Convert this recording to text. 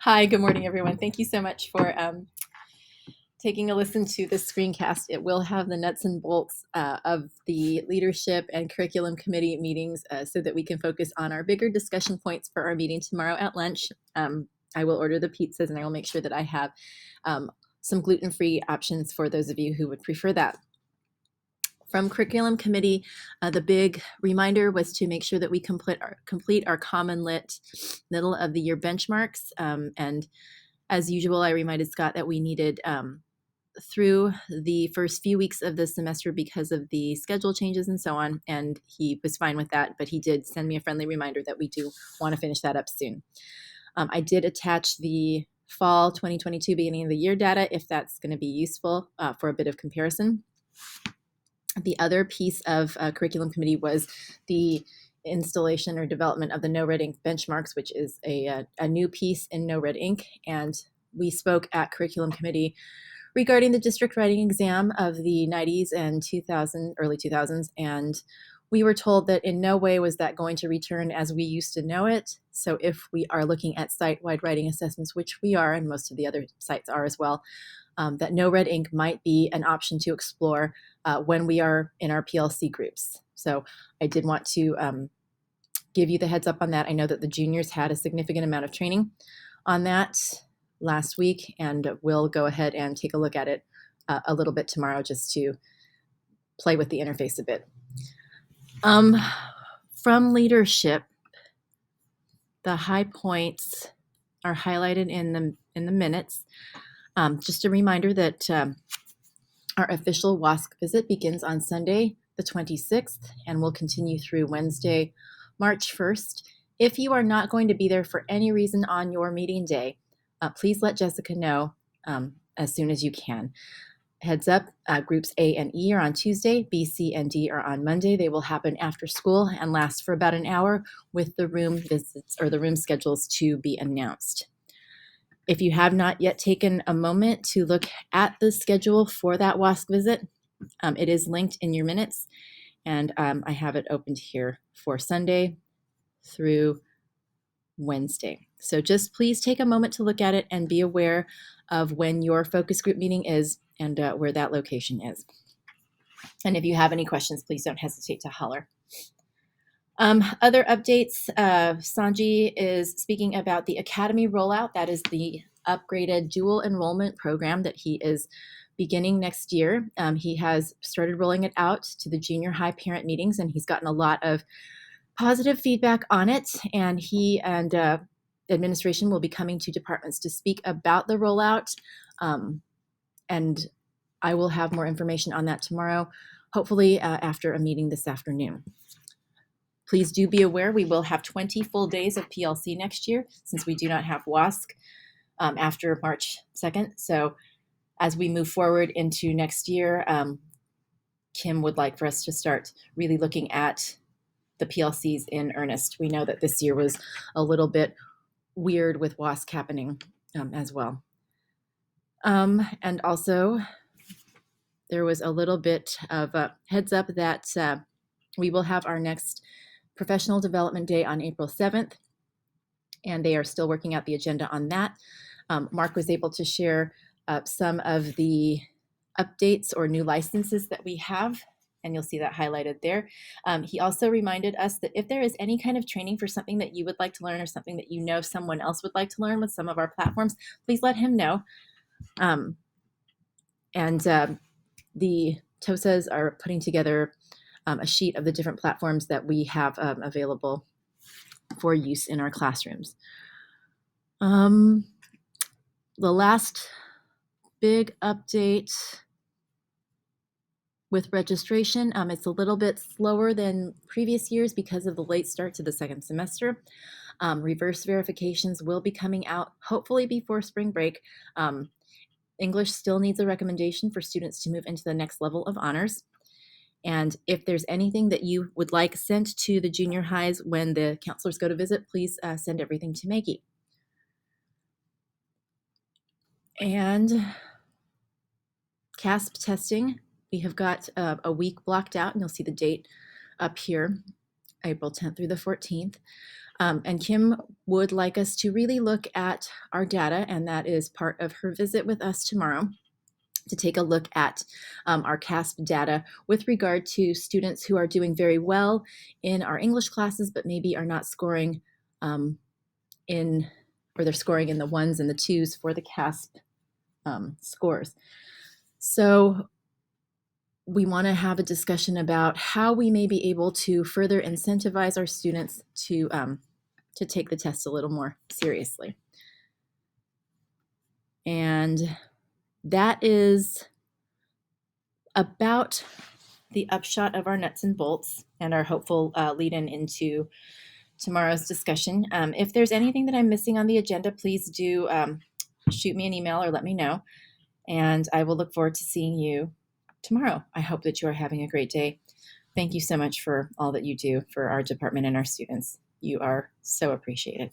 Hi, good morning, everyone. Thank you so much for taking a listen to this screencast. It will have the nuts and bolts of the leadership and curriculum committee meetings so that we can focus on our bigger discussion points for our meeting tomorrow at lunch. I will order the pizzas and I will make sure that I have some gluten-free options for those of you who would prefer that. From curriculum committee, the big reminder was to make sure that we complete our Common Lit middle of the year benchmarks. And as usual, I reminded Scott that we needed through the first few weeks of the semester because of the schedule changes and so on, and he was fine with that, but he did send me a friendly reminder that we do want to finish that up soon. I did attach the fall 2022 beginning of the year data if that's going to be useful for a bit of comparison. The other piece of curriculum committee was the installation or development of the No Red Ink benchmarks, which is a new piece in No Red Ink. And we spoke at curriculum committee regarding the district writing exam of the 90s and early 2000s. And we were told that in no way was that going to return as we used to know it. So if we are looking at site-wide writing assessments, which we are, and most of the other sites are as well, that No Red Ink might be an option to explore when we are in our PLC groups. So I did want to give you the heads up on that. I know that the juniors had a significant amount of training on that last week, and we'll go ahead and take a look at it a little bit tomorrow just to play with the interface a bit. From leadership, the high points are highlighted in the minutes. Just a reminder that our official WASC visit begins on Sunday, the 26th, and will continue through Wednesday, March 1st. If you are not going to be there for any reason on your meeting day, please let Jessica know as soon as you can. Heads up, groups A and E are on Tuesday, B, C, and D are on Monday. They will happen after school and last for about an hour with the room visits or the room schedules to be announced. If you have not yet taken a moment to look at the schedule for that WASC visit, it is linked in your minutes, and I have it opened here for Sunday through Wednesday. So just please take a moment to look at it and be aware of when your focus group meeting is and where that location is. And if you have any questions, please don't hesitate to holler. Other updates, Sanji is speaking about the Academy rollout. That is the upgraded dual enrollment program that he is beginning next year. He has started rolling it out to the junior high parent meetings, and he's gotten a lot of positive feedback on it. And he and administration will be coming to departments to speak about the rollout. And I will have more information on that tomorrow, hopefully after a meeting this afternoon. Please do be aware we will have 20 full days of PLC next year since we do not have WASC after March 2nd. So as we move forward into next year, Kim would like for us to start really looking at the PLCs in earnest. We know that this year was a little bit weird with WASC happening as well. And also, there was a little bit of a heads up that we will have our next Professional Development Day on April 7th, and they are still working out the agenda on that. Mark was able to share some of the updates or new licenses that we have, and you'll see that highlighted there. He also reminded us that if there is any kind of training for something that you would like to learn or something that you know someone else would like to learn with some of our platforms, please let him know. The TOSAs are putting together a sheet of the different platforms that we have available for use in our classrooms. The last big update with registration, it's a little bit slower than previous years because of the late start to the second semester. Reverse verifications will be coming out hopefully before spring break. English still needs a recommendation for students to move into the next level of honors. And if there's anything that you would like sent to the junior highs when the counselors go to visit, please send everything to Maggie. And CASP testing, we have got a week blocked out, and you'll see the date up here. April 10th through the 14th. And Kim would like us to really look at our data, and that is part of her visit with us tomorrow, to take a look at our CASP data with regard to students who are doing very well in our English classes, but maybe are not scoring or they're scoring in the 1s and the 2s for the CASP scores. So we want to have a discussion about how we may be able to further incentivize our students to take the test a little more seriously. And that is about the upshot of our nuts and bolts and our hopeful lead-in into tomorrow's discussion. If there's anything that I'm missing on the agenda, please do shoot me an email or let me know. And I will look forward to seeing you tomorrow. I hope that you are having a great day. Thank you so much for all that you do for our department and our students. You are so appreciated.